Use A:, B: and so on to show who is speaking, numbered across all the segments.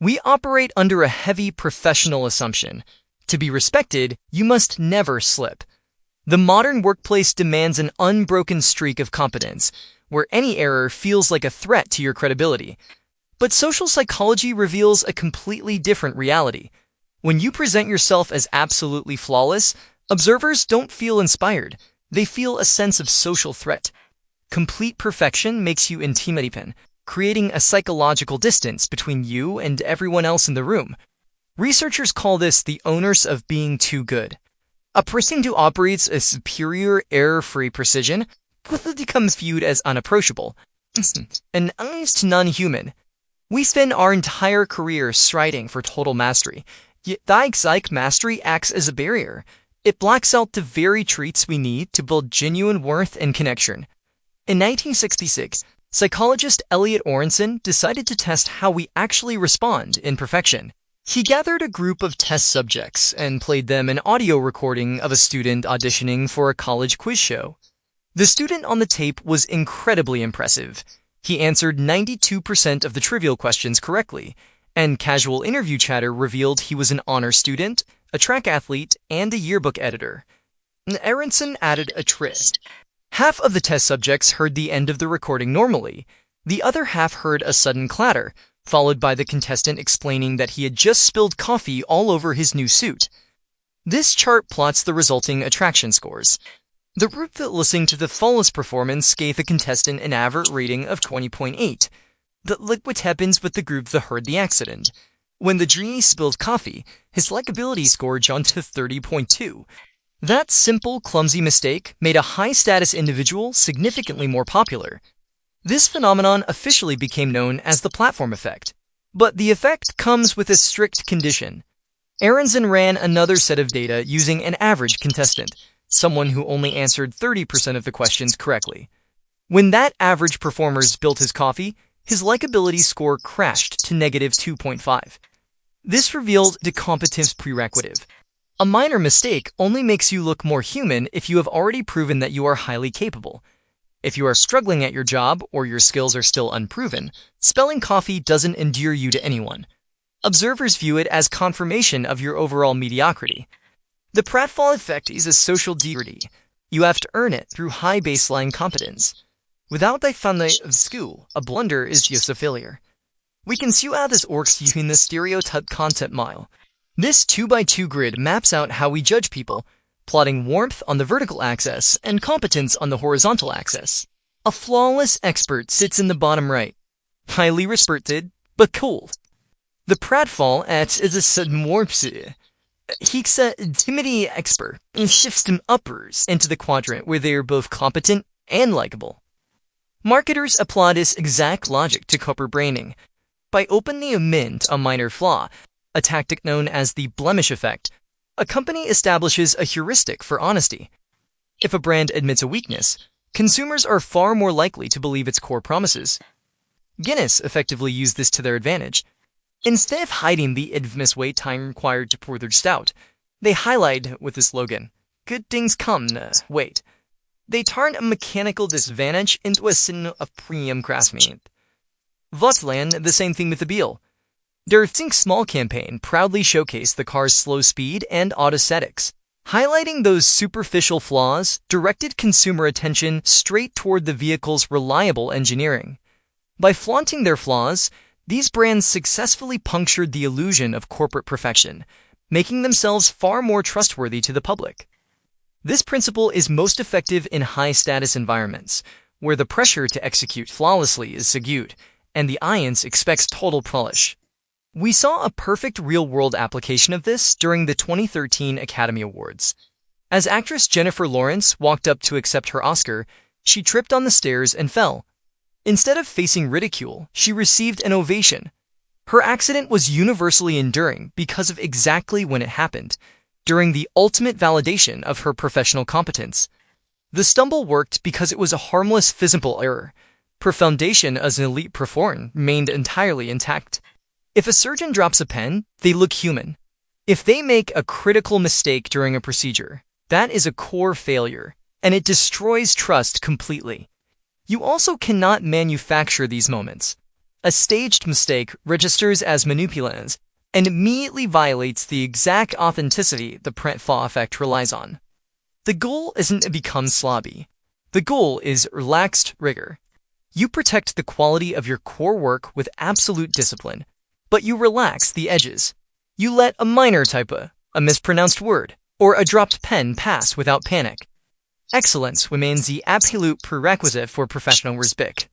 A: We operate under a heavy professional assumption. To be respected, you must never slip. The modern workplace demands an unbroken streak of competence, where any error feels like a threat to your credibility. But social psychology reveals a completely different reality. When you present yourself as absolutely flawless, observers don't feel inspired. They feel a sense of social threat. Complete perfection makes you intimidating, creating a psychological distance between you and everyone else in the room. Researchers call this the onus of being too good. A person who operates a superior, error-free precision quickly becomes viewed as unapproachable, and almost non-human. We spend our entire career striding for total mastery, yet that psych mastery acts as a barrier. It blocks out the very traits we need to build genuine worth and connection. In 1966, psychologist Elliot Aronson decided to test how we actually respond in perfection. He gathered a group of test subjects and played them an audio recording of a student auditioning for a college quiz show. The student on the tape was incredibly impressive. He answered 92% of the trivial questions correctly, and casual interview chatter revealed he was an honor student, a track athlete, and a yearbook editor. Aronson added a twist. Half of the test subjects heard the end of the recording normally. The other half heard a sudden clatter, followed by the contestant explaining that he had just spilled coffee all over his new suit. This chart plots the resulting attraction scores. The group that listened to the flawless performance gave the contestant an average rating of 20.8. But look what happens with the group that heard the accident. When the genie spilled coffee, his likability score jumped to 30.2. That simple, clumsy mistake made a high-status individual significantly more popular. This phenomenon officially became known as the platform effect. But the effect comes with a strict condition. Aronson ran another set of data using an average contestant, someone who only answered 30% of the questions correctly. When that average performer spilled his coffee, his likability score crashed to negative 2.5. This revealed the competence prerequisite. A minor mistake only makes you look more human if you have already proven that you are highly capable. If you are struggling at your job or your skills are still unproven, spilling coffee doesn't endear you to anyone. Observers view it as confirmation of your overall mediocrity. The Pratfall Effect is a social degree. You have to earn it through high baseline competence. Without the foundation of skill, a blunder is just a failure. We can see how this works using the stereotype concept model. This 2x2 grid maps out how we judge people, plotting warmth on the vertical axis and competence on the horizontal axis. A flawless expert sits in the bottom right, highly respected, but cold. The Pratfall acts as a submorph. He's a timidity expert and shifts them uppers into the quadrant where they are both competent and likable. Marketers apply this exact logic to corporate branding. By openly omit a minor flaw, a tactic known as the blemish effect, a company establishes a heuristic for honesty. If a brand admits a weakness, consumers are far more likely to believe its core promises. Guinness effectively used this to their advantage. Instead of hiding the infamous wait time required to pour their stout, they highlight with the slogan, "Good things come, wait." They turn a mechanical disadvantage into a signal of premium craftsmanship. Volkswagen, the same thing with the Beal. Their Think Small campaign proudly showcased the car's slow speed and autosthetics. Highlighting those superficial flaws directed consumer attention straight toward the vehicle's reliable engineering. By flaunting their flaws, these brands successfully punctured the illusion of corporate perfection, making themselves far more trustworthy to the public. This principle is most effective in high-status environments, where the pressure to execute flawlessly is subdued, and the audience expects total polish. We saw a perfect real-world application of this during the 2013 Academy Awards. As actress Jennifer Lawrence walked up to accept her Oscar, she tripped on the stairs and fell. Instead of facing ridicule, she received an ovation. Her accident was universally enduring because of exactly when it happened, during the ultimate validation of her professional competence. The stumble worked because it was a harmless physical error. Her foundation as an elite performer remained entirely intact. If a surgeon drops a pen, they look human. If they make a critical mistake during a procedure, that is a core failure, and it destroys trust completely. You also cannot manufacture these moments. A staged mistake registers as manipulans and immediately violates the exact authenticity the Pratfall Effect relies on. The goal isn't to become slobby. The goal is relaxed rigor. You protect the quality of your core work with absolute discipline, but you relax the edges. You let a minor typo, a mispronounced word, or a dropped pen pass without panic. Excellence remains the absolute prerequisite for professional respect.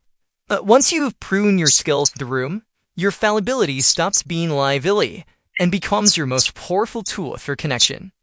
A: Once you've proven your skills to the room, your fallibility stops being liability and becomes your most powerful tool for connection.